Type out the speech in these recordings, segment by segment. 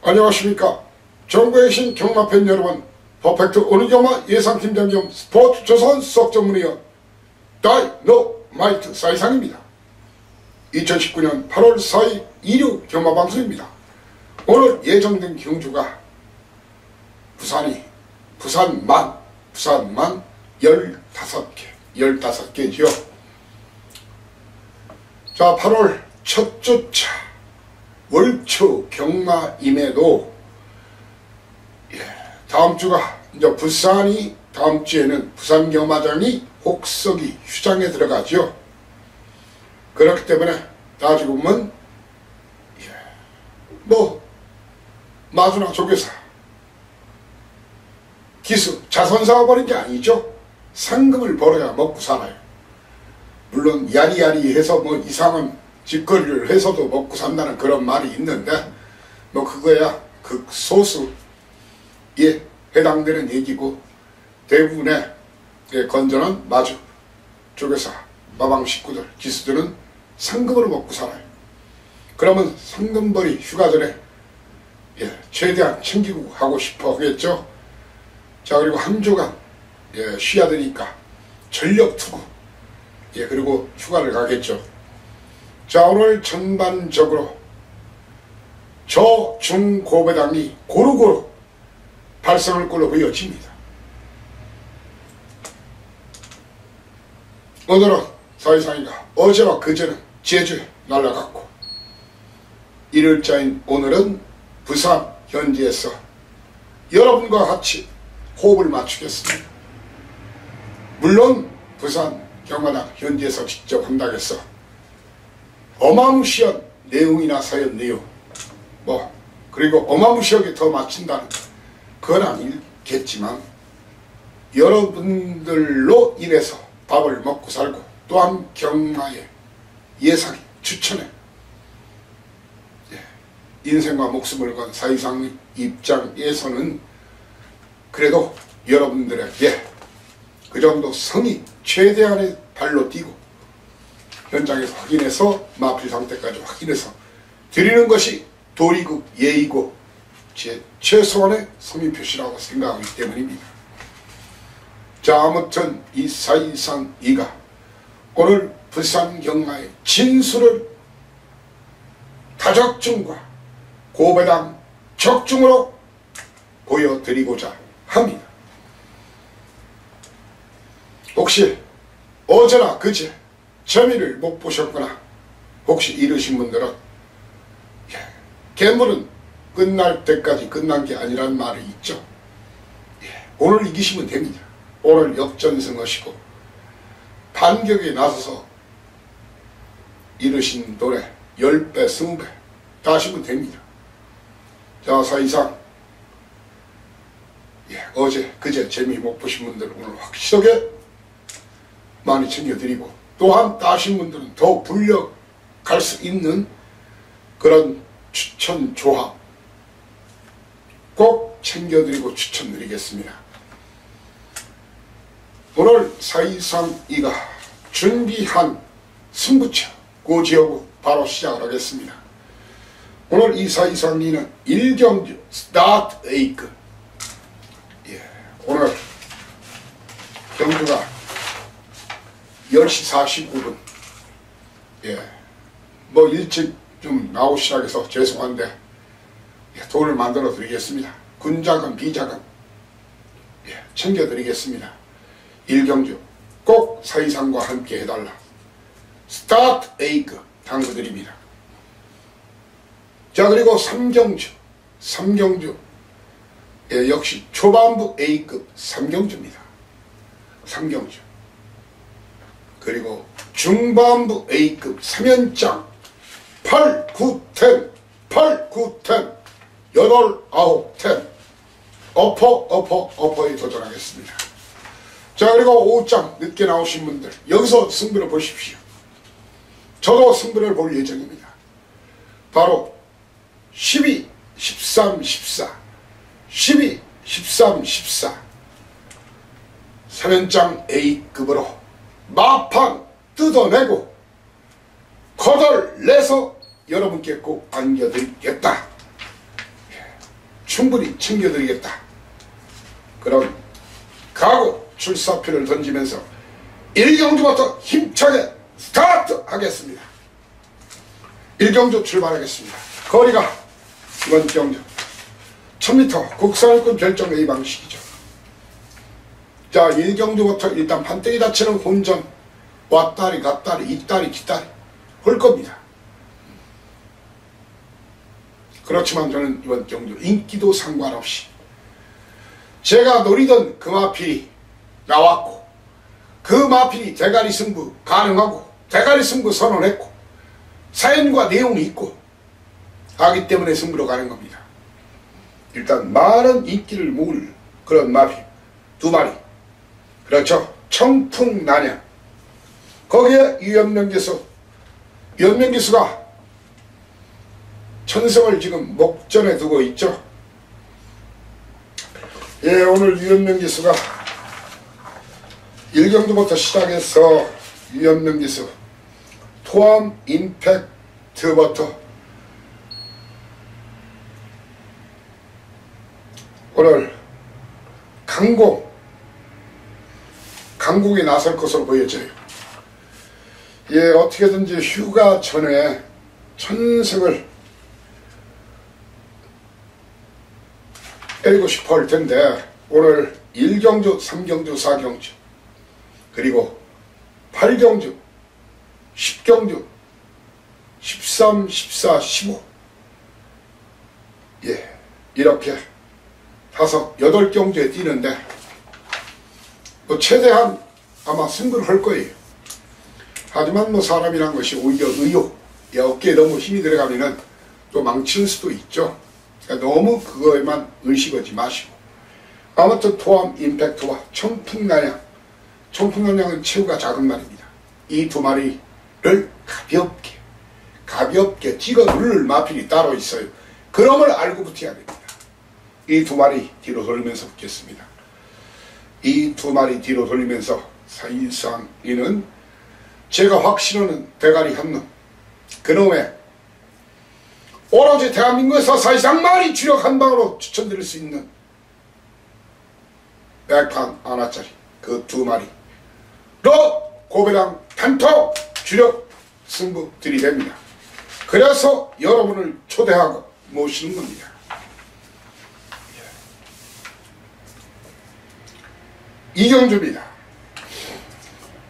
안녕하십니까. 전국에 계신 경마팬 여러분, 퍼펙트 어느 경마 예상팀장 겸 스포츠조선 수석 전문위원 다이너마이트 사이상입니다. 2019년 8월 4일 2류 경마방송입니다. 오늘 예정된 경주가 부산만 15개지요. 자, 8월 첫 주차 월초 경마임에도 다음주가 이제 부산이 다음주에는 부산 경마장이 혹석이 휴장에 들어가죠. 그렇기 때문에 따지고 보면 마주나 조교사 기수 자선사가 버린 게 아니죠. 상금을 벌어야 먹고 살아요. 물론 야리야리 해서 이상한 짓거리를 해서도 먹고 산다는 그런 말이 있는데 그거야 극소수에 해당되는 얘기고, 대부분의 건전한 마주 조교사 마방 식구들 기수들은 상금으로 먹고 살아요. 그러면 상금벌이 휴가 전에 최대한 챙기고 하고 싶어 하겠죠. 자, 그리고 한 주간 쉬어야 되니까 전력 투구 그리고 휴가를 가겠죠. 자, 오늘 전반적으로 저, 중, 고배당이 고루고루 발생할 걸로 보여집니다. 오늘은 사이상이가 어제와 그제는 제주에 날아갔고, 1일자인 오늘은 부산 현지에서 여러분과 같이 호흡을 맞추겠습니다. 물론 부산 경마장 현지에서 직접 한다고 해서 어마무시한 내용이나 사연 내용 그리고 어마무시하게 더 맞춘다는 그건 아니겠지만, 여러분들로 인해서 밥을 먹고 살고 또한 경마의 예상에 추천에 인생과 목숨을 건 사이상의 입장에서는 그래도 여러분들에게 그 정도 성의 최대한의 발로 뛰고 현장에서 확인해서 마필 상태까지 확인해서 드리는 것이 도리고 예의고 제 최소한의 성의 표시라고 생각하기 때문입니다. 자, 아무튼 이 사이상이가 오늘 부산 경마의 진수를 다적중과 고배당 적중으로 보여드리고자 합니다. 혹시 어제나 그제 재미를 못 보셨거나 혹시 이르신 분들은 괴물은 끝날 때까지 끝난 게 아니라는 말이 있죠. 오늘 이기시면 됩니다. 오늘 역전승하시고 반격에 나서서 이르신 노래 10배, 20배 다 하시면 됩니다. 자, 사이상 어제 그제 재미 못 보신 분들은 오늘 확실하게 많이 챙겨드리고, 또한 따신 분들은 더 불려갈 수 있는 그런 추천 조합 꼭 챙겨드리고 추천드리겠습니다. 오늘 사이상이가 준비한 승부처 고지하고 바로 시작을 하겠습니다. 오늘 이 사이상이는 1경주 스타트 A급, 오늘 경주가 10시 49분 일찍 좀 나오시라고 해서 죄송한데 돈을 만들어 드리겠습니다. 군자금 비자금 챙겨드리겠습니다. 1경주 꼭 사이상과 함께 해달라. 스타트 A급 당구드립니다. 자, 그리고 3경주 역시 초반부 A급 3경주입니다. 3경주. 그리고 중반부 A급 3연장 8, 9, 10 8, 9, 10 8, 9, 10 어퍼에 도전하겠습니다. 자, 그리고 5장 늦게 나오신 분들 여기서 승부를 보십시오. 저도 승부를 볼 예정입니다. 바로 12, 13, 14 12, 13, 14 3연장 A급으로 마판 뜯어내고 거덜 내서 여러분께 꼭 안겨드리겠다. 충분히 챙겨드리겠다. 그런 각오 출사표를 던지면서 일경주부터 힘차게 스타트 하겠습니다. 일경주 출발하겠습니다. 거리가 이번 경주 1000m 국산일권 별정 A 방식이죠. 자, 일경주부터 일단 판때기 자체는 혼전, 왔다리 갔다리 있다리 기다리 할 겁니다. 그렇지만 저는 이번 경주 인기도 상관없이 제가 노리던 그 마필이 나왔고, 그 마필이 대가리 승부 가능하고 대가리 승부 선언했고 사연과 내용이 있고 하기 때문에 승부로 가는 겁니다. 일단 많은 인기를 모을 그런 마필 두 마리, 그렇죠. 청풍난양, 거기에 유연명기수, 유연명기수가 천성을 지금 목전에 두고 있죠. 예, 오늘 유연명기수가 일경주부터 시작해서 유연명기수 토암 임팩트부터 오늘 강공에 나설 것으로 보여져요. 예, 어떻게든지 휴가 전에 천승을 때리고 싶어 할 텐데 오늘 1경주, 3경주, 4경주 그리고 8경주, 10경주, 13, 14, 15 예, 이렇게 8경주에 뛰는데 뭐 최대한 아마 승부를 할 거예요. 하지만 뭐 사람이란 것이 오히려 의욕, 어깨에 너무 힘이 들어가면은 또 망칠 수도 있죠. 그러니까 너무 그거에만 의식하지 마시고 아무튼 토암 임팩트와 청풍난양, 청풍난양은 체구가 작은 말입니다. 이 두 마리를 가볍게 찍어 누를 마필이 따로 있어요. 그럼을 알고 붙어야 됩니다. 이 두 마리 뒤로 돌리면서 붙겠습니다. 이 두 마리 뒤로 돌리면서 사실상 이는 제가 확신하는 대가리 한 놈, 그놈의 오로지 대한민국에서 사실상 마리 주력 한 방으로 추천드릴 수 있는 백판 하나짜리 그 두 마리로 고배랑 단톡 주력 승부 들이댑니다. 그래서 여러분을 초대하고 모시는 겁니다. 이경주입니다.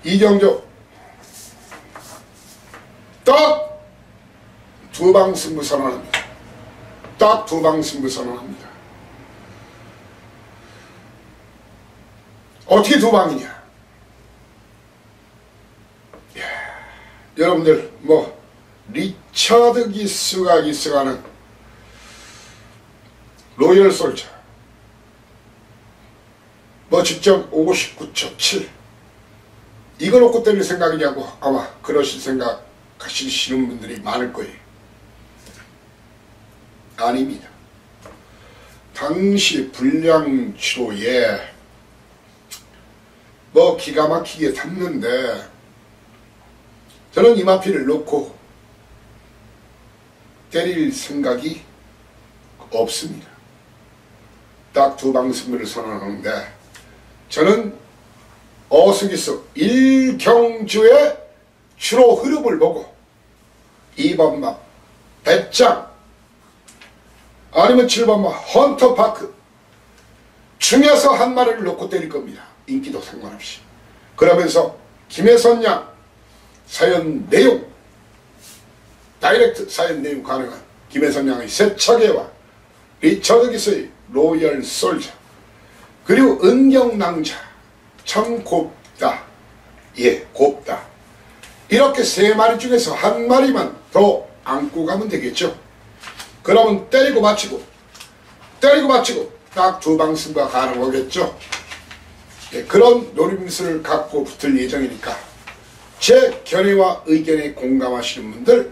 이경주 딱 두 방 승부 선언합니다. 딱 두 방 승부 선언합니다. 어떻게 두 방이냐? 여러분들 뭐 리처드 기스가 기스가는 로열 솔저 뭐 직접 59초 7 이거 놓고 때릴 생각이냐고 아마 그러실 생각 하시는 분들이 많을 거예요. 아닙니다. 당시 불량치료에 뭐 기가 막히게 탔는데 저는 이마피를 놓고 때릴 생각이 없습니다. 딱 두 방 승부를 선언하는데 저는 어스기스 1경주의 주로 흐름을 보고 2번마 배짱 아니면 7번마 헌터파크 중에서 한 마리를 놓고 때릴 겁니다. 인기도 상관없이. 그러면서 김혜선 양 사연 내용 다이렉트 사연 내용 가능한 김혜선 양의 세차게와 리처드 기스의 로열 솔저 그리고 은경낭자 참 곱다, 예 곱다, 이렇게 세 마리 중에서 한 마리만 더 안고 가면 되겠죠. 그러면 때리고 맞히고 딱 두 방 승부가 가능하겠죠. 예, 그런 노림수를 갖고 붙을 예정이니까 제 견해와 의견에 공감하시는 분들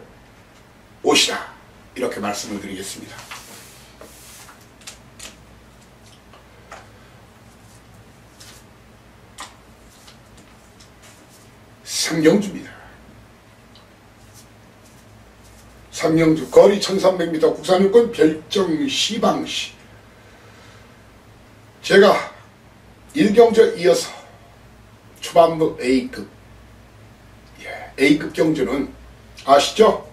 오시라 이렇게 말씀을 드리겠습니다. 삼경주입니다. 삼경주 거리 1300m 국산유권 별정 시방시 제가 일경주에 이어서 초반부 A급, A급 경주는 아시죠?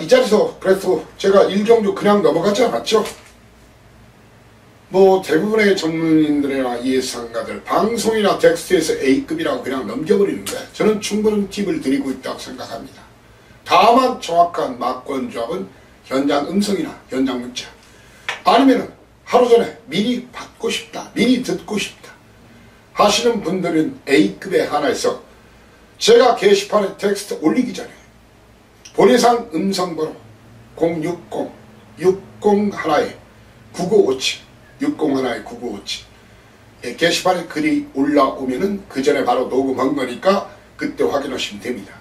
이 자리에서 그래도 제가 일경주 그냥 넘어가지 않았죠. 뭐 대부분의 전문인들이나 예상가들 방송이나 텍스트에서 A급이라고 그냥 넘겨버리는데 저는 충분한 팁을 드리고 있다고 생각합니다. 다만 정확한 막권 조합은 현장 음성이나 현장 문자 아니면은 하루 전에 미리 받고 싶다, 미리 듣고 싶다 하시는 분들은 A급에 한해서 제가 게시판에 텍스트 올리기 전에 본예상 음성번호 060-60-9957 601-9957 게시판에 글이 올라오면은 그 전에 바로 녹음한 거니까 그때 확인하시면 됩니다.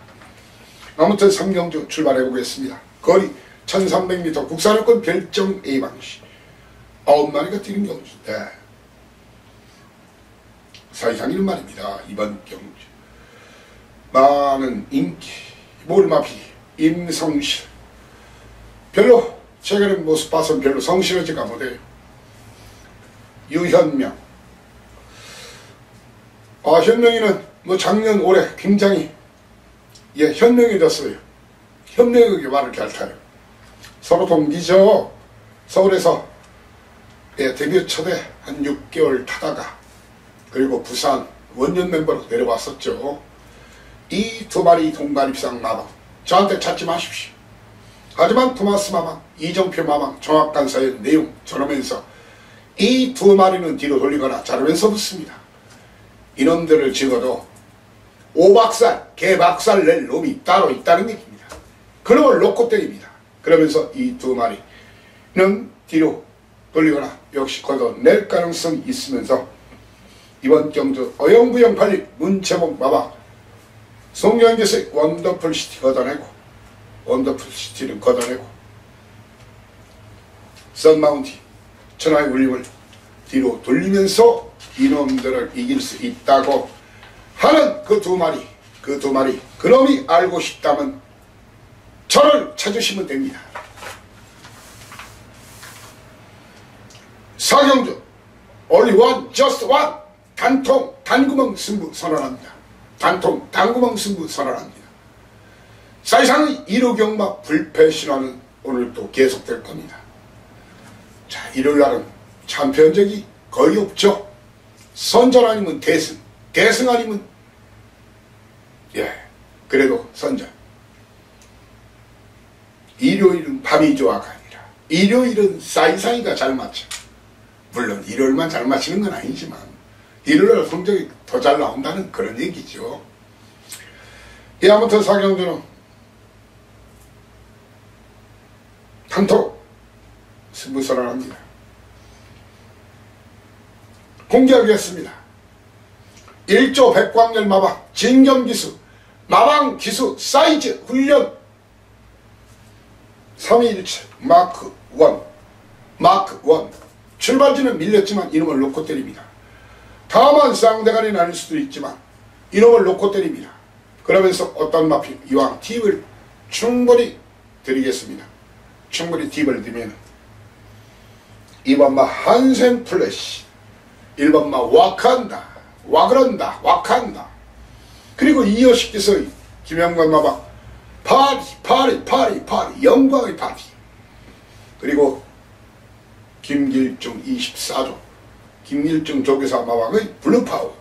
아무튼 삼경주 출발해 보겠습니다. 거리 1300m 국산여권 별정 A방시 9마리가 뛰는 경주인데 사이상이는 말입니다. 이번 경주 많은 인기 몰마비 임성실 별로 최근에 모습 봐서 별로 성실하지가 못해요. 유현명 현명이는 뭐 작년 올해 굉장히 현명해졌어요. 현명하게 말을 잘 타요. 서로 동기죠. 서울에서 데뷔 첫해 한 6개월 타다가 그리고 부산 원년 멤버로 내려왔었죠. 이 두 마리 동가립상 마방 저한테 찾지 마십시오. 하지만 토마스 마방, 이정표 마방 정확한 사연 내용 전하면서 이 두 마리는 뒤로 돌리거나 자르면서 붙습니다. 이놈들을 찍어도 오박살, 개박살 낼 놈이 따로 있다는 얘기입니다. 그놈을 놓고 때립니다. 그러면서 이 두 마리는 뒤로 돌리거나 역시 걷어낼 가능성이 있으면서 이번 경주 어영부영 팔릴 문채봉 마방 송영기의 원더풀시티 걷어내고 원더풀시티를 걷어내고 선마운틴 천하의 울림을 뒤로 돌리면서 이놈들을 이길 수 있다고 하는 그 두 마리 그놈이 알고 싶다면 저를 찾으시면 됩니다. 사경주 only one, just one 단통 단구멍 승부 선언합니다. 단통 단구멍 승부 선언합니다. 사실상 1호 경마 불패 신화는 오늘 또 계속될 겁니다. 자, 일요일날은 참편적이 거의 없죠. 선전 아니면 대승, 대승 아니면 그래도 선전. 일요일은 밤이 좋아가 아니라 일요일은 사이사이가 잘 맞죠. 물론 일요일만 잘 맞히는 건 아니지만 일요일 성적이 더 잘 나온다는 그런 얘기죠. 아무튼 사경주는 단토 승부 선언합니다. 공개하겠습니다. 1조 백광열 마방 진경기수 마방 기수 사이즈 훈련 3.217 마크 1 출발지는 밀렸지만 이놈을 놓고 때립니다. 다만 쌍대간이 나뉠 수도 있지만 이놈을 놓고 때립니다. 그러면서 어떤 마필 이왕 팁을 충분히 드리겠습니다. 충분히 팁을 드리면 2번마 한센 플래시 1번마 와칸다 와그런다 와칸다 그리고 이어시켜서 김영관 마방 파리 영광의 파티 그리고 김길중 24조 김길중 조교사 마방의 블루파워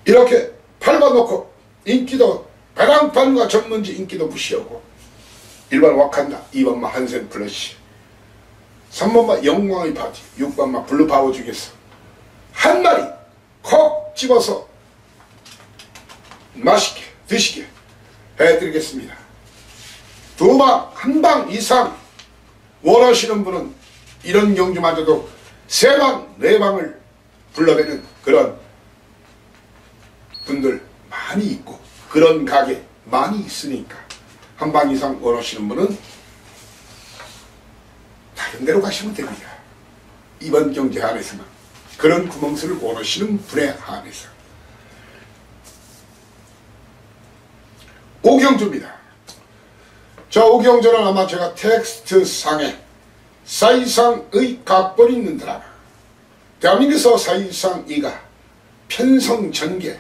이렇게 8번 놓고 인기도 배랑판과 전문지 인기도 무시하고 1번 와칸다 2번마 한센 플래시 3번마 영광의 파티 6번마 블루파워 중에서 한 마리 콕 집어서 맛있게 드시게 해드리겠습니다. 두 방, 한 방 이상 원하시는 분은 이런 경주마저도 세 방, 네 방을 불러대는 그런 분들 많이 있고 그런 가게 많이 있으니까 한 방 이상 원하시는 분은 다른 데로 가시면 됩니다. 이번 경제 안에서만 그런 구멍수를 원하시는 분에 한해서 오경주입니다. 자, 오경주는 아마 제가 텍스트 상에 사이상의 각본이 있는 드라마. 대한민국에서 사이상 이가 편성전개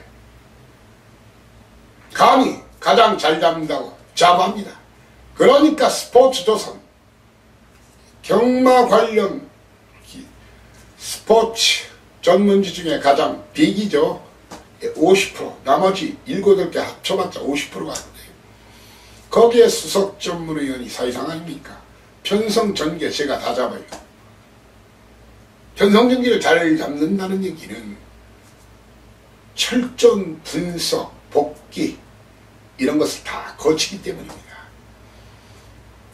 감히 가장 잘 잡는다고 자부합니다. 그러니까 스포츠조선 경마 관련 스포츠 전문지 중에 가장 빅이죠. 50%, 나머지 7, 8개 합쳐봤자 50%가 안 돼요. 거기에 수석 전문위원이 사이상 아닙니까? 편성전개 제가 다 잡아요. 편성전개를 잘 잡는다는 얘기는 철저한 분석, 복귀 이런 것을 다 거치기 때문입니다.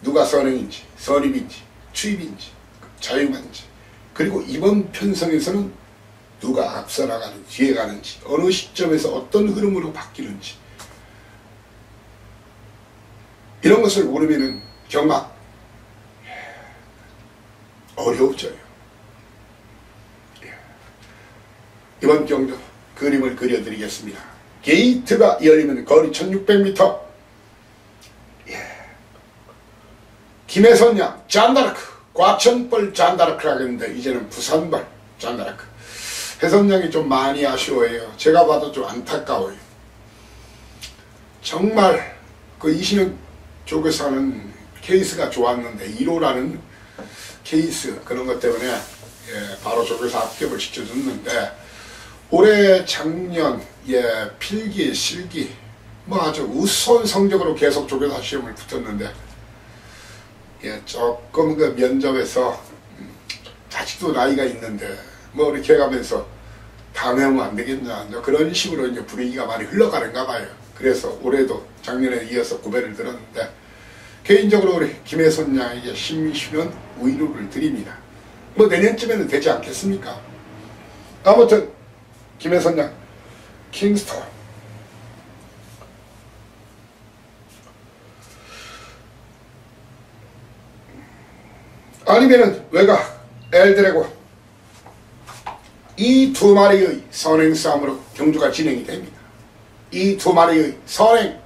누가 선행인지, 선입인지, 추입인지, 자유만지, 그리고 이번 편성에서는 누가 앞서 나가는지, 뒤에 가는지, 어느 시점에서 어떤 흐름으로 바뀌는지 이런 것을 모르면은 경마 어려워져요. 이번 경도 그림을 그려드리겠습니다. 게이트가 열리면 거리 1600m. 김해선양 잔다르크, 과천벌 잔다르크라고 했는데 이제는 부산벌 잔다르크. 해선양이 좀 많이 아쉬워해요. 제가 봐도 좀 안타까워요. 정말 그 이신영 쪽에서 하는 케이스가 좋았는데 1호라는 케이스 그런 것 때문에 바로 쪽에서 합격을 시켜줬는데 올해 작년 필기 실기 뭐 아주 우수한 성적으로 계속 조교사 시험을 붙었는데 조금 그 면접에서 아직도 나이가 있는데 뭐 이렇게 해가면서 다음에 하면 안 되겠냐 그런 식으로 이제 분위기가 많이 흘러가는가 봐요. 그래서 올해도 작년에 이어서 구배를 들었는데 개인적으로 우리 김혜선 양에게 심심한 위로를 드립니다. 뭐 내년쯤에는 되지 않겠습니까? 아무튼 김혜선 양 킹스톤 아니면은 외곽 엘드래곤 이 두 마리의 선행 싸움으로 경주가 진행이 됩니다. 이 두 마리의 선행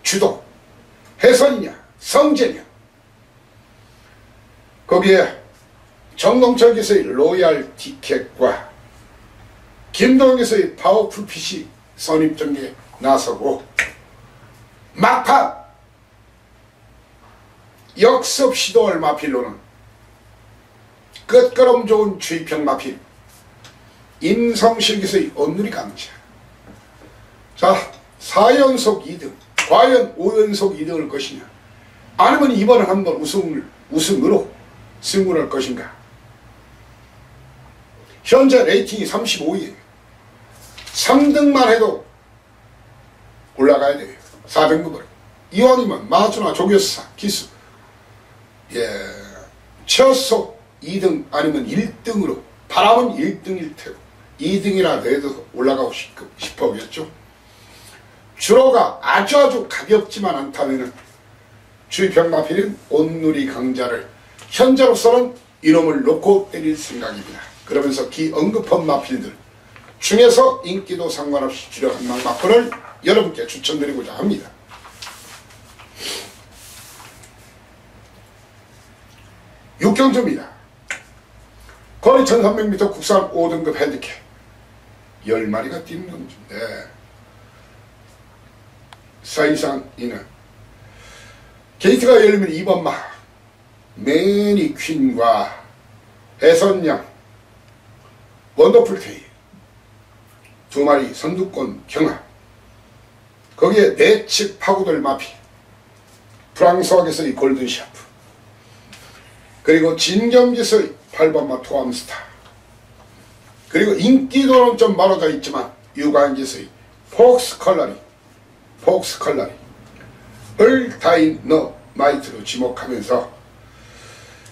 주도 해선이냐 성재냐 거기에 정동철 기수의 로얄 티켓과 김동현 기수의 파워풀 핏이 선입전개에 나서고 막판 역습 시도할 마필로는 끝걸음 좋은 주입형 마필 임성실 기수의 온누리 강자. 자 4연속 2등 과연 5연속 2등을 것이냐 아니면 이번에 한번 우승으로 승부할 것인가. 현재 레이팅이 35위에요 3등만 해도 올라가야 돼요. 4등급을 이왕이면 마주나 조교사 기수 최소 2등 아니면 1등으로 바람은 1등일 테고 2등이라 해도 올라가고 싶어겠죠. 주로가 아주 가볍지만 않다면 주입형 마필인 온누리 강자를 현재로서는 이놈을 놓고 때릴 생각입니다. 그러면서 언급한 마필들 중에서 인기도 상관없이 주력한 마필을 여러분께 추천드리고자 합니다. 육경주입니다. 거리 1300m 국산 5등급 핸디캡 10마리가 뛰는 경주인데 사이상 이는 게이트가 열리면 2번마 매니 퀸과 해선양 원더풀 테이 두 마리 선두권 경하 거기에 내측 파고들 마피 프랑스학에서의 골든샤프 그리고 진경기에서의 8번마 토암스타 그리고 인기도는 좀 멀어져 있지만 유관기에서의 폭스 컬러리 얼다이너 마이트로 지목하면서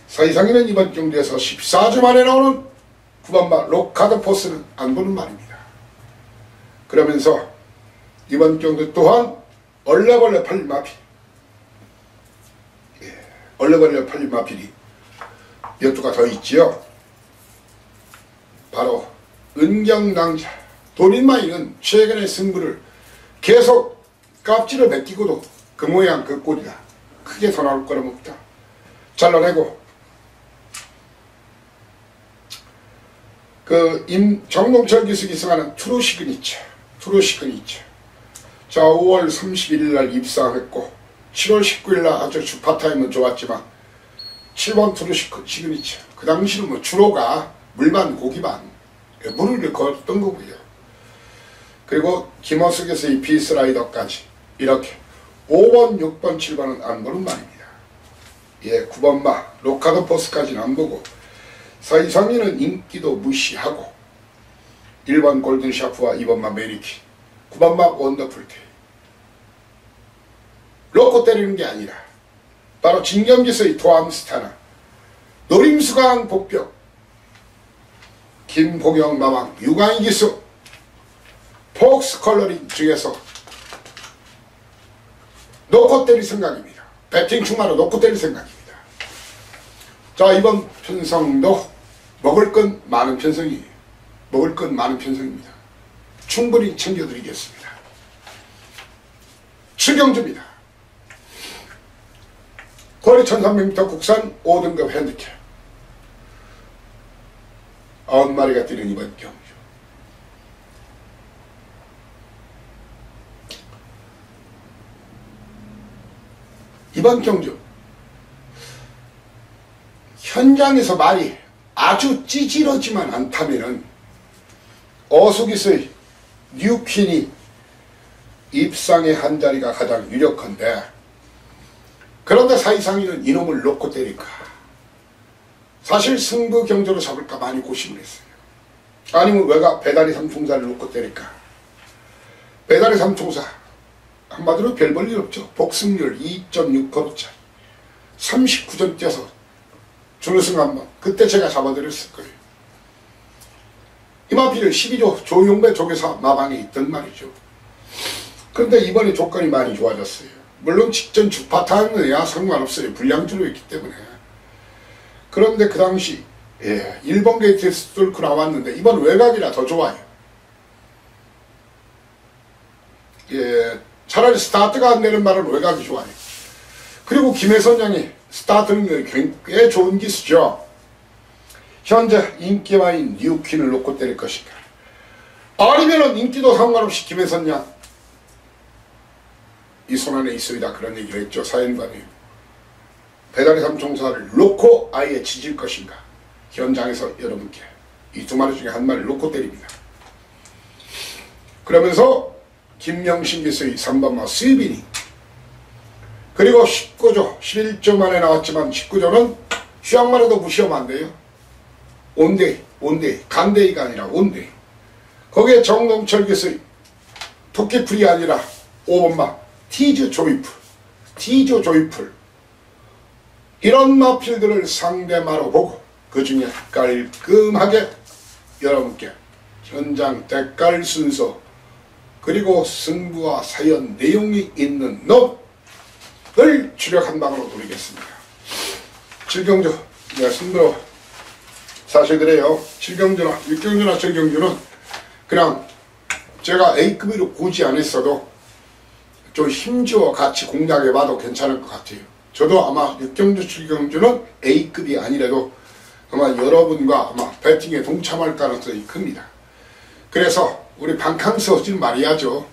사이상에는 이번 경주에서 14주 만에 나오는 9번마 로카드 포스는 안 보는 말입니다. 그러면서 이번 경주 또한 얼레벌레 팔린 마필 얼레벌레 팔린 마필이 몇 주가 더 있지요. 바로 은경낭자 도린마이는 최근의 승부를 계속 깝지를 맡기고도 그 모양 그 꼴이다. 크게 더 나올 거는 없다. 잘라내고 정동철 기수 기승하는 트루 시그니처. 자, 5월 31일 날 입상했고 7월 19일 날 아주 주파타임은 좋았지만 7번 트루 시그니처. 그 당시는 뭐 주로가 물반 고기반 물을 걸었던 거고요. 그리고 김어숙에서의 비스라이더까지 이렇게 5번, 6번, 7번은 안 보는 말입니다. 예, 9번마 로카드 포스까지는 안 보고 서이성이는 인기도 무시하고 1번 골든 샤프와 2번마 메리키, 9번마 원더풀테일. 로코 때리는 게 아니라 바로 진경기서의 토암스타나 노림수강 복병 김보경 마왕 유광희 기수 폭스 컬러링 중에서 놓고 때릴 생각입니다. 배팅 충마로 놓고 때릴 생각입니다. 자, 이번 편성도 먹을 건 많은 편성이에요. 먹을 건 많은 편성입니다. 충분히 챙겨드리겠습니다. 7경주입니다. 거리 1300m 국산 5등급 핸디캡 90마리가 뛰는 이번 경주. 이번 경주 현장에서 말이 아주 찌질하지만 않다면은 어수기스의 뉴퀸이 입상의 한 자리가 가장 유력한데, 그런데 사이상이는 이놈을 놓고 때릴까? 사실 승부 경주로 잡을까 많이 고심을 했어요. 아니면 외가 배다리 삼총사를 놓고 때릴까? 배다리 삼총사 한마디로 별 볼 일 없죠. 복승률 2.6%짜리 39점 뛰어서 준우승 한번, 그때 제가 잡아드렸을 거예요. 이마피를 12조 조용배 조교사 마방에 있던 말이죠. 그런데 이번에 조건이 많이 좋아졌어요. 물론 직전 주파타임에야 상관없어요. 불량주로 있기 때문에. 그런데 그 당시 일본 게이트에서 뚫고 나왔는데 이번 외곽이라 더 좋아요. 차라리 스타트가 안 되는 말은 외곽이 좋아요. 그리고 김혜선 양이 스타트는 꽤 좋은 기수죠. 현재 인기와인 뉴퀸을 놓고 때릴 것인가? 아니면은 인기도 상관없이 김혜선 양 이 손 안에 있습니다. 그런 얘기를 했죠. 사연관이. 배다리 삼총사를 놓고 아예 지질 것인가? 현장에서 여러분께 이 두 마리 중에 한 마리를 놓고 때립니다. 그러면서 김영신 기수의 3번마 스위비니, 그리고 19조 11조 만에 나왔지만 19조는 휴양만 해도 무시하면 안 돼요. 온데이 간데이가 아니라 온데이. 거기에 정동철 기수의 토끼풀이 아니라 5번마 티즈 조이풀 이런 마필들을 상대마로 보고 그 중에 깔끔하게 여러분께 현장 대깔 순서 그리고 승부와 사연 내용이 있는 놈을 주력 한 방으로 노리겠습니다. 7경주 승부로 사실 그래요. 7경주나 6경주나 7경주는 그냥 제가 A급으로 굳이 안 했어도 좀 힘주어 같이 공략해봐도 괜찮을 것 같아요. 저도 아마 6경주 7경주는 A급이 아니라도 아마 여러분과 아마 배팅에 동참할 가능성이 큽니다. 그래서 우리 방캉스 호텔 말이야죠.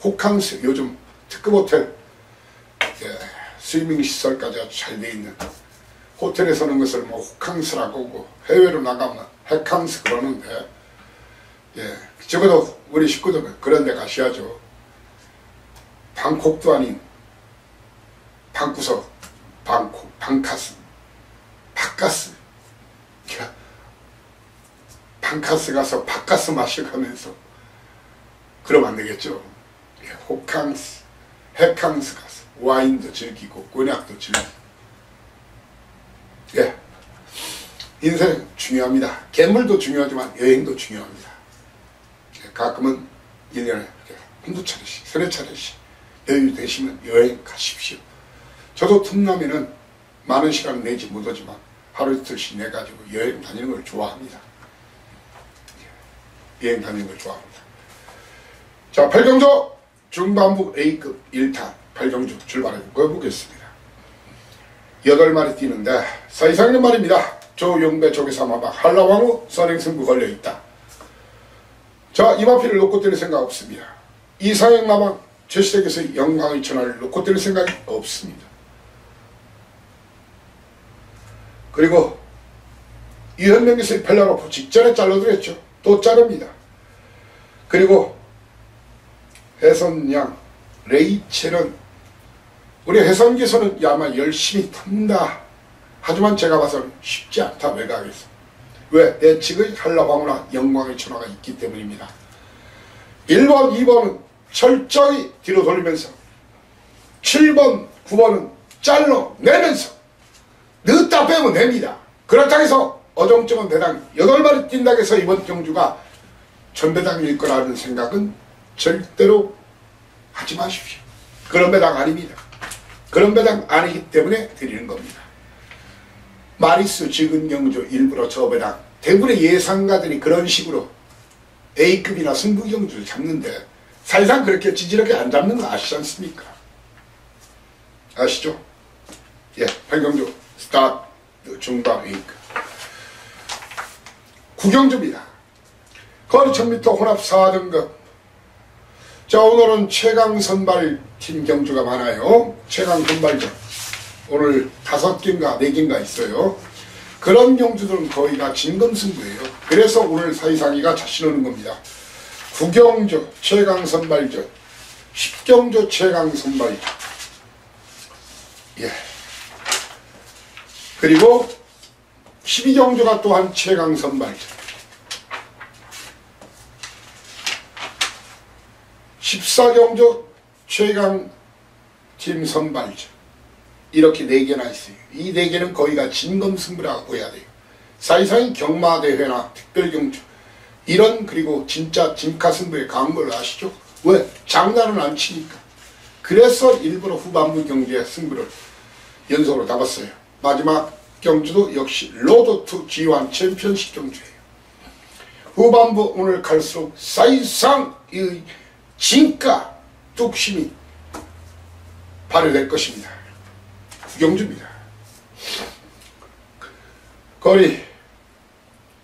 호캉스 요즘 특급 호텔 스위밍 시설까지 아주 잘 돼 있는 호텔에 서는 것을 뭐 호캉스라고 하고 해외로 나가면 해캉스 그러는데 적어도 우리 식구들은 그런 데 가셔야죠. 방콕도 아닌 방구석, 방콕, 방카스, 바카스. 방카스 가서 바카스 마셔가면서 그러면 안 되겠죠. 호캉스, 해캉스 가서 와인도 즐기고 곤약도 즐기고. 인생 중요합니다. 괴물도 중요하지만 여행도 중요합니다. 가끔은 1년에 한두 차례씩, 서너 차례씩 여유 되시면 여행 가십시오. 저도 틈나면은 많은 시간을 내지 못하지만 하루 이틀씩 내가지고 여행 다니는 걸 좋아합니다. 여행 다니는 걸 좋아합니다. 자, 8경주 중반부 A급 1탄 8경주 출발해 보겠습니다. 8마리 뛰는데 사이상님 말입니다. 조용배 조계사마박 한라왕후 선행승부 걸려있다. 자, 이마피를 놓고 때릴 생각 없습니다. 이상행마방 제시댁에서 영광의 천하를 놓고 때릴 생각이 없습니다. 그리고 유현명에서의 펠라로프 직전에 잘라드렸죠. 또 자릅니다. 그리고 해선양 레이첼은 우리 해선기에서는 아마 열심히 푼다. 하지만 제가 봐서는 쉽지 않다. 외곽에서. 왜? 내측의 한라방후나 영광의 천하가 있기 때문입니다. 1번, 2번은 철저히 뒤로 돌리면서 7번, 9번은 잘라내면서 넣다 빼면 됩니다. 그렇다고 해서 어정쩡한 배당 8마리 뛴다고 해서 이번 경주가 전배당일 거라는 생각은 절대로 하지 마십시오. 그런 배당 아닙니다. 그런 배당 아니기 때문에 드리는 겁니다. 마리수 지근 경주 일부러 저 배당 대부분의 예상가들이 그런 식으로 A급이나 승부 경주를 잡는데 사실상 그렇게 찌질하게 안 잡는 거 아시지 않습니까? 아시죠? 예, 8경주 스타트 중반 A급 구경주입니다. 거리 1000m 혼합 4등급. 자, 오늘은 최강 선발팀 경주가 많아요. 최강 선발전 오늘 5개인가 4개인가 있어요. 그런 경주들은 거의 다 진검승부예요. 그래서 오늘 사이상이가 자신 오는 겁니다. 구경주 최강 선발전, 10경주 최강 선발전. 예. 그리고 12경주가 또한 최강 선발전. 14경주 최강 팀 선발전. 이렇게 4개나 있어요. 이 4개는 거의가 진검승부라고 해야 돼요. 사이상이 경마대회나 특별경주 이런 그리고 진짜 진가승부에 강한 걸 아시죠? 왜? 장난은 안 치니까. 그래서 일부러 후반부 경주의 승부를 연속으로 잡았어요. 마지막 경주도 역시 로드2 G1 챔피언십 경주예요. 후반부 오늘 갈수록 사이상의 진가 뚝심이 발휘될 것입니다. 구경주입니다. 거리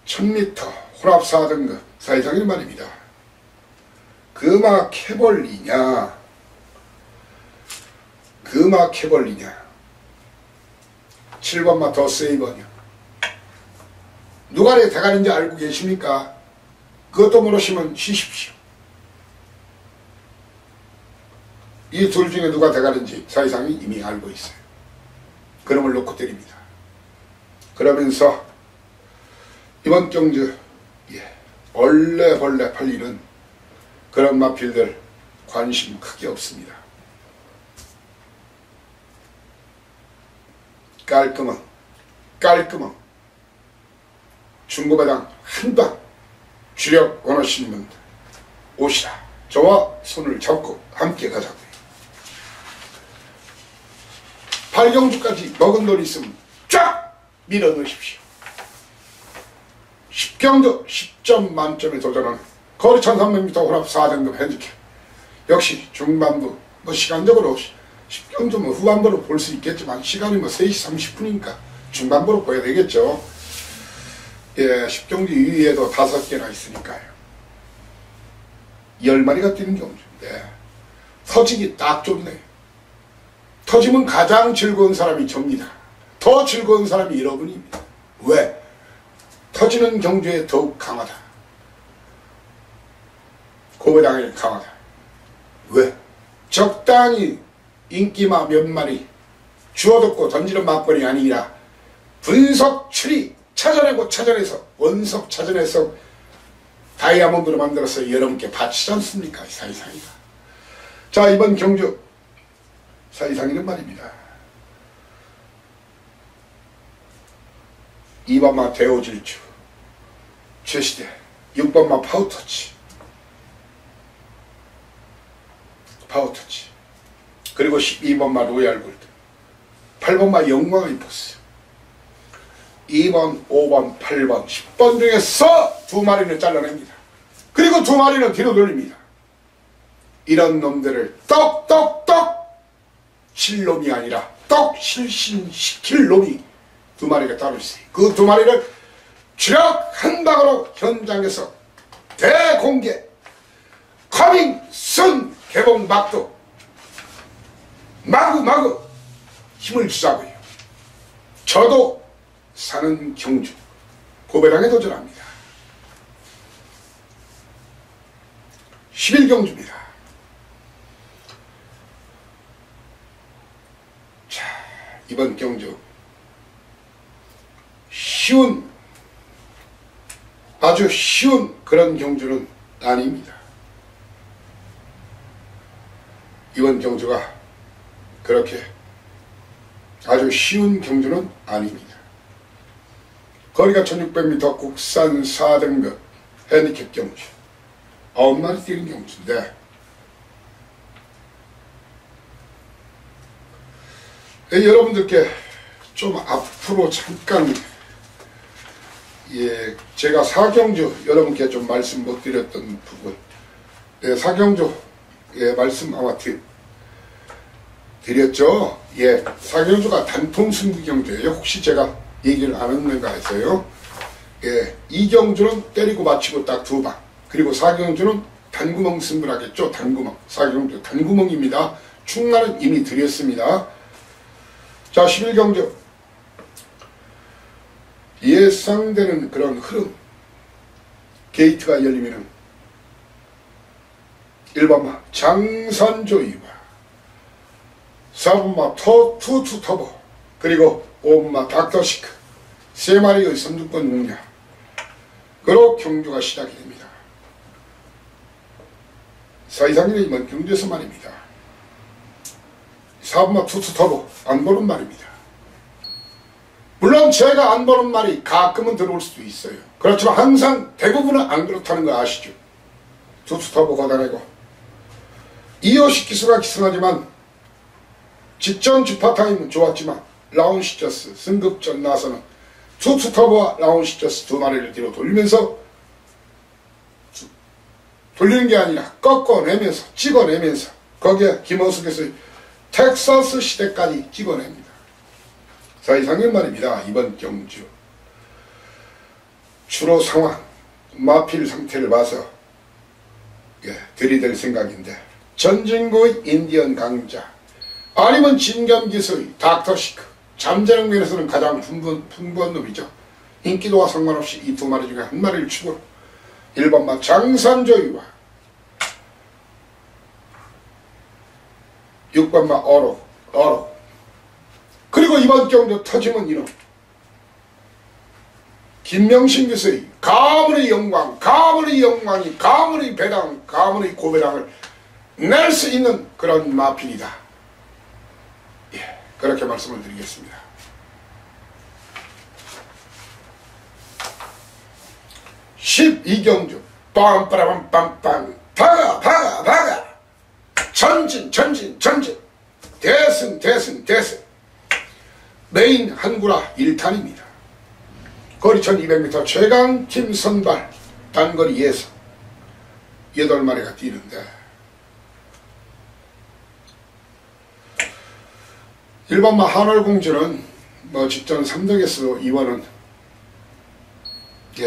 1000m 혼합 4등급 사이상일 말입니다. 그마 캐벌리냐 그마 캐벌리냐 7번마 더 세이버냐 누가 내 대가리인지 알고 계십니까? 그것도 모르시면 쉬십시오. 이 둘 중에 누가 대가리인지 사이상이 이미 알고 있어요. 그놈을 놓고 때립니다. 그러면서 이번 경주 얼레벌레 팔리는 그런 마필들 관심 크게 없습니다. 깔끔한 중고배당 한방 주력 원하시는 분들 오시라. 저와 손을 잡고 함께 가자고요. 8경주까지 먹은 돈 있으면 쫙 밀어 넣으십시오. 10경주 10점 만점에 도전하는 거리 1300m 혼합 4등급 핸디캡. 역시 중반부 시간적으로 10경주면 후반부로 볼 수 있겠지만 시간이 3시 30분이니까 중반부로 보야 되겠죠. 예, 10경주 이후에도 5개나 있으니까요. 10마리가 뛰는 경주인데 터지기 딱 좋네요. 터지면 가장 즐거운 사람이 접니다. 더 즐거운 사람이 여러분입니다. 왜? 터지는 경주에 더욱 강하다. 고배당에 강하다. 왜? 적당히 인기마 몇 마리 주워듣고 던지는 막걸리 아니라 분석 추리 찾아내서 원석 찾아내서 다이아몬드로 만들어서 여러분께 바치지 않습니까? 사이상이가. 자, 이번 경주 사이상이는 말입니다. 2번마 대오질주 최시대, 6번마 파우터치 그리고 12번마 로얄골드, 8번마 영광의 보스, 2번, 5번, 8번, 10번 중에서 2마리는 잘라냅니다. 그리고 2마리는 뒤로 돌립니다. 이런 놈들을 떡떡떡 칠 놈이 아니라 떡 실신시킬 놈이 두 마리가 따로 있어요. 그 두 마리를 주력 한 방으로 현장에서 대공개 커밍 순 개봉 막도 마구마구 힘을 주자고요. 저도 사는 경주 고배당에 도전합니다. 11경주입니다. 자, 이번 경주 아주 쉬운 그런 경주는 아닙니다. 이번 경주가 그렇게 아주 쉬운 경주는 아닙니다. 거리가 1600m 국산 4등급 핸디캡 경주 9마리 뛰는 경주인데, 여러분들께 좀 앞으로 잠깐 제가 사경주 여러분께 좀 말씀 못 드렸던 부분, 사경주 말씀 아마 드렸죠. 사경주가 단통승부 경주예요. 혹시 제가 얘기를 안 했는가 해서요. 이 경주는 때리고 맞히고 딱 두 방, 그리고 사경주는 단구멍 승부라겠죠. 단구멍, 사경주 단구멍입니다. 충나는 이미 드렸습니다. 자, 11경주 예상되는 그런 흐름, 게이트가 열리면은 1번마 장산조이와 4번마 투투터보, 그리고 5번마 닥터시크 3마리의 3등권 용량, 그로 경주가 시작이 됩니다. 사이상인의 이번 경주에서 말입니다. 4번마 투투터보 안 보는 말입니다. 물론 제가 안 보는 말이 가끔은 들어올 수도 있어요. 그렇지만 항상 대부분은 안 그렇다는 거 아시죠? 투투터보 걷어내고 이어시 기수가 기승하지만 직전 주파타임은 좋았지만 라운시저스 승급전 나서는 투투터보와 라운시저스 두 마리를 뒤로 돌리면서, 돌리는 게 아니라 꺾어내면서 찍어내면서 거기에 김어숙에서의 텍사스 시대까지 찍어냅니다. 자, 이상형 말입니다. 이번 경주 주로 상황 마필 상태를 봐서 들이댈 생각인데, 전진구의 인디언 강자 아니면 진겸기수의 닥터시크, 잠재능 면에서는 가장 풍부한 놈이죠. 인기도와 상관없이 이 두 마리 중에 한 마리를 추고 1번마 장산조이와 6번마 어록, 그리고 이번 경주 터지면 이놈 김명신 교수의 가문의 영광, 가문의 영광이 가문의 배당, 가문의 고배당을 낼 수 있는 그런 마필이다. 그렇게 말씀을 드리겠습니다. (12경주) 빰빠라밤빰빰 박아 전진 대승 메인 한구라 1탄입니다. 거리 1200m 최강팀 선발 단거리 예선 8마리가 뛰는데, 1번마 한월공주는 직전 3등에서 2번은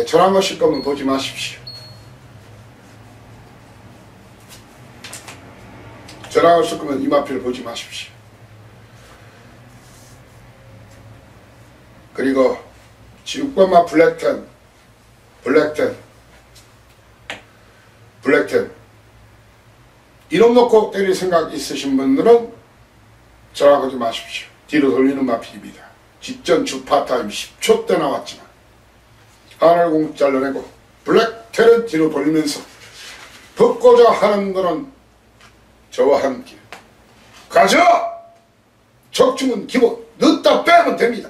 저랑 하실 거면 보지 마십시오. 저랑 하실 거면 이마필을 보지 마십시오. 그리고 6번마 블랙텐 이놈 놓고 때릴 생각 있으신 분들은 저랑 하지 마십시오. 뒤로 돌리는 마필입니다. 직전 주파타임 10초 때 나왔지만 하늘공 잘라내고 블랙텐을 뒤로 돌리면서 붙고자 하는 거는 저와 함께 가자! 적중은 기본, 넣다 빼면 됩니다.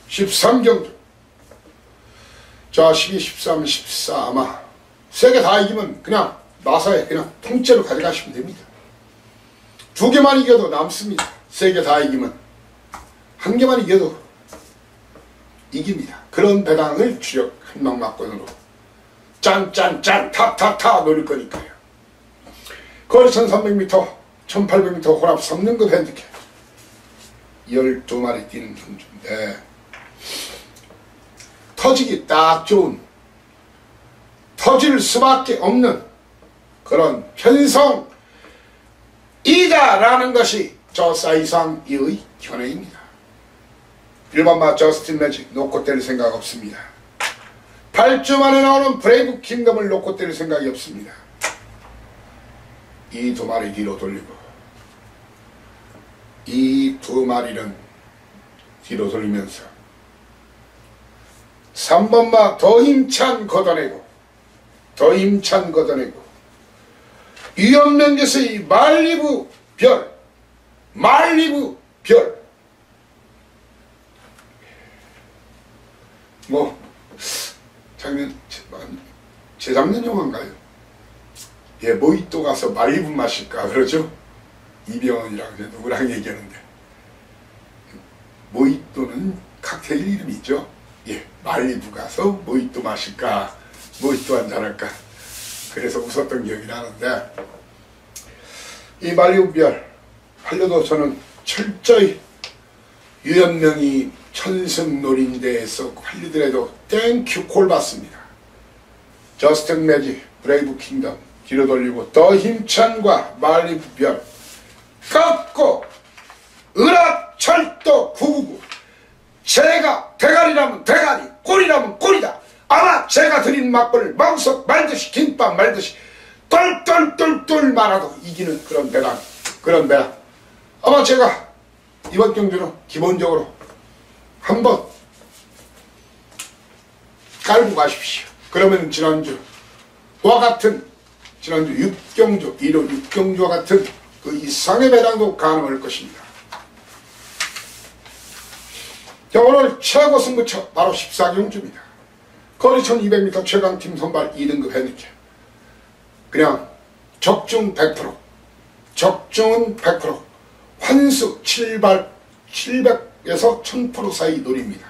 13경주 자, 12, 13, 14 아마 3개 다 이기면 그냥 마사에 그냥 통째로 가져가시면 됩니다. 2개만 이겨도 남습니다. 3개 다 이기면 1개만 이겨도 이깁니다. 그런 배당을 주력 한방막권으로 짠짠짠 타타타 노릴 거니까요. 거리 1300m 1800m 혼합 3등급 핸디캡 12마리 뛰는 경주인데 터지기 딱 좋은, 터질 수밖에 없는 그런 편성이다라는 것이 저 사이상이의 견해입니다. 일반마 저스틴 매직 놓고 때릴 생각 없습니다. 8주 만에 나오는 브레이브 킹덤을 놓고 때릴 생각이 없습니다. 이 두 마리 뒤로 돌리고, 이 두 마리는 뒤로 돌리면서 3번마 더 힘찬 걷어내고, 더 힘찬 걷어내고, 위험명제서의 말리부 별, 말리부 별. 뭐 작년, 재작년 영화인가요? 예, 모히또 가서 말리부 마실까 그러죠? 이병헌이랑 누구랑 얘기하는데, 모히또는 칵테일 이름이죠. 예, 말리부 가서 모히또 마실까, 모히또 한잔할까, 그래서 웃었던 기억이 나는데, 이 말리부 별 하려도 저는 철저히 유연명이 천승놀인대에서 관리더라도 땡큐 콜 받습니다. 저스틴 매직 브레이브 킹덤 뒤로 돌리고, 더 힘찬과 말리부 별 꺾고, 은하철도 999, 제가 대가리라면 대가리, 꼴이라면 꼴이다. 아마 제가 드린 막걸을 마음속 말듯이, 김밥 말듯이 똘똘똘똘 말아도 이기는 그런 배당, 그런 배당. 아마 제가 이번 경주는 기본적으로 한번 깔고 가십시오. 그러면 지난주와 같은, 지난주 6경주, 1호 6경주와 같은 그 이상의 배당도 가능할 것입니다. 자, 오늘 최고 승부처 바로 14경주입니다. 거리 1200m 최강팀 선발 2등급 핸디캡. 그냥 적중 100%, 적중은 100%, 환수 700에서 1000% 사이 노립니다.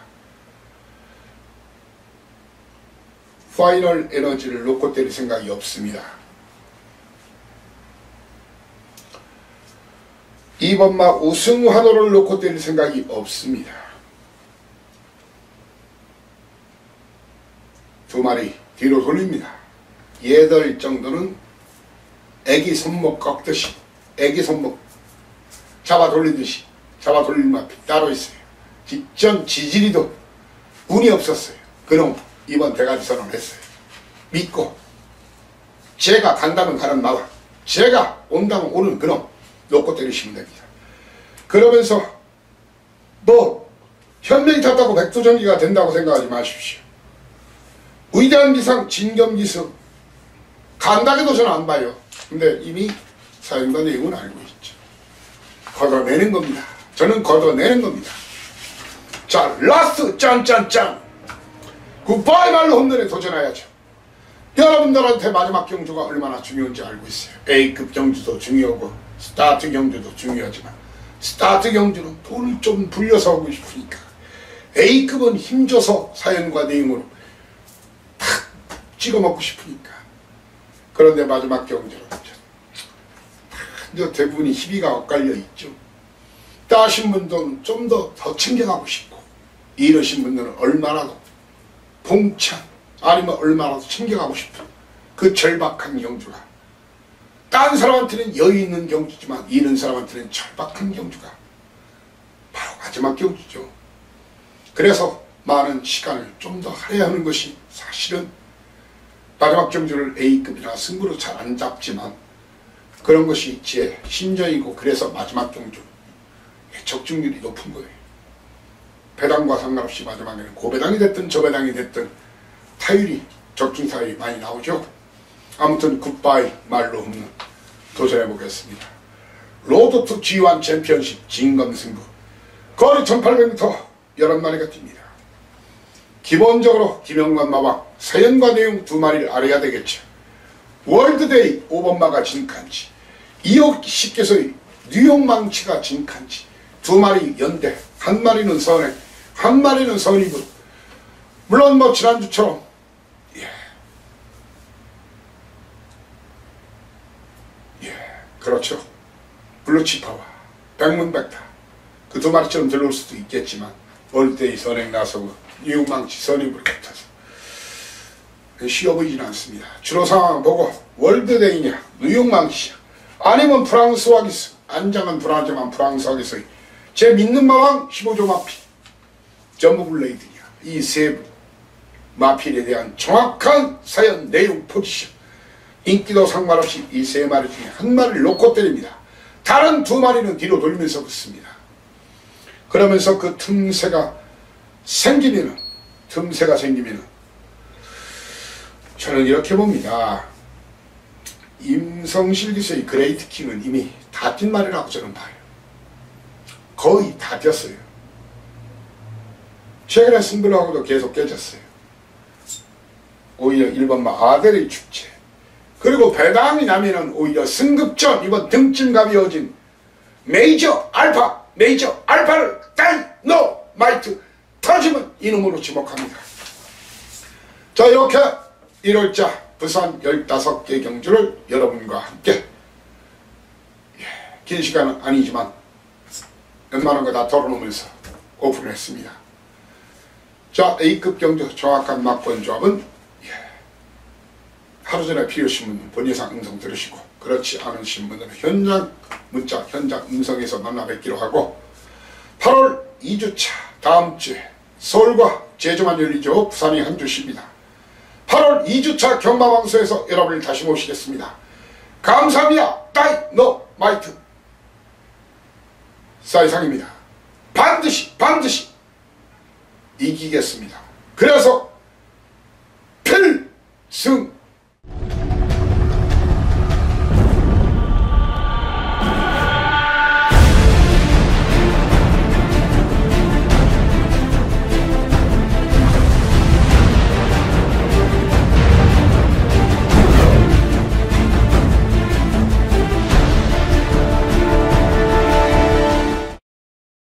파이널 에너지를 놓고 때릴 생각이 없습니다. 2번마 우승 환호를 놓고 때릴 생각이 없습니다. 두 마리 뒤로 돌립니다. 얘들 정도는 애기 손목 꺾듯이, 애기 손목 잡아 돌리듯이 잡아 돌릴 맛이 따로 있어요. 직전 지지리도 운이 없었어요. 그놈 이번 대가리 선언했어요. 믿고 제가 간다면 가는 마와, 제가 온다면 오는 그놈 놓고 때리시면 됩니다. 그러면서 뭐 현명이 탔다고 백두전기가 된다고 생각하지 마십시오. 위대한 기상 진겸기수 간다게도 저는 안 봐요. 근데 이미 사연과 내용은 알고 있죠. 걷어내는 겁니다. 저는 걷어내는 겁니다. 자, 라스트 짠짠짠 굿바이 말로 홈런에 도전해야죠. 여러분들한테 마지막 경주가 얼마나 중요한지 알고 있어요. A급 경주도 중요하고 스타트 경주도 중요하지만, 스타트 경주는 돈을 좀 불려서 하고 싶으니까, A급은 힘줘서 사연과 내용으로 탁 찍어 먹고 싶으니까. 그런데 마지막 경주는 대부분이 희비가 엇갈려 있죠. 따신 분들은 좀 더 챙겨가고 싶고, 이러신 분들은 얼마나도 봉찬 아니면 얼마나도 챙겨가고 싶은 그 절박한 경주가, 딴 사람한테는 여유 있는 경주지만 이런 사람한테는 절박한 경주가 바로 마지막 경주죠. 그래서 많은 시간을 좀 더 할애하는 것이 사실은 마지막 경주를 A급이나 승부로 잘 안 잡지만 그런 것이 제 신정이고, 그래서 마지막 경주 적중률이 높은 거예요. 배당과 상관없이 마지막에는 고배당이 됐든 저배당이 됐든 타율이, 적중타율이 많이 나오죠. 아무튼 굿바이 말로 없는 도전해 보겠습니다. 로드 투 G1 챔피언십 진검승부 거리 1800m 11마리가 뜁니다. 기본적으로 김영관 마왕 사연과 내용 두 마리를 알아야 되겠죠. 월드데이 5번마가 진칸지, 이옥식께서의 뉴욕 망치가 진칸지, 두 마리 연대, 한 마리는 선행, 한 마리는 선입으로. 물론 뭐 지난주처럼 그렇죠. 블루치파와 백문백타 그 두 마리처럼 들어올 수도 있겠지만 어릴 때의 선행 나서고 뉴욕망치 선임을 같아서 쉬워 보이지는 않습니다. 주로 상황 보고 월드데이냐 뉴욕망치냐 아니면 프랑스 와기스 안장은 불안하지만 프랑스 와기스의 제 믿는 마왕 15조 마필 전부 블레이드냐 이 세 마필에 대한 정확한 사연 내용 포지션 인기도 상관없이 이 세 마리 중에 한 마리를 놓고 때립니다. 다른 두 마리는 뒤로 돌면서 붙습니다. 그러면서 그 틈새가 생기면은 저는 이렇게 봅니다. 임성실 기수의 그레이트 킹은 이미 다 뛴 말이라고 저는 봐요. 거의 다 뛰었어요. 최근에 승부하고도 계속 깨졌어요. 오히려 1번마 아델의 축제 그리고 배당이 나면은 오히려 승급전 이번 등짐갑이 어진 메이저 알파를 다이너마이트 터지면 이놈으로 지목합니다. 자 이렇게 1월자 부산 15개 경주를 여러분과 함께 긴 시간은 아니지만 웬만한 거 다 털어놓으면서 오픈을 했습니다. 자 A급 경주 정확한 막번 조합은 하루 전에 필요하신 분은 본예상 음성 들으시고 그렇지 않으신 분들은 현장 문자 현장 음성에서 만나 뵙기로 하고 8월 2주차 다음 주에 서울과 제주만 열리죠. 부산이 한 주 쉽니다. 8월 2주차 경마방송에서 여러분을 다시 모시겠습니다. 감사합니다. 다이너마이트 사이상입니다. 반드시 이기겠습니다. 그래서 필승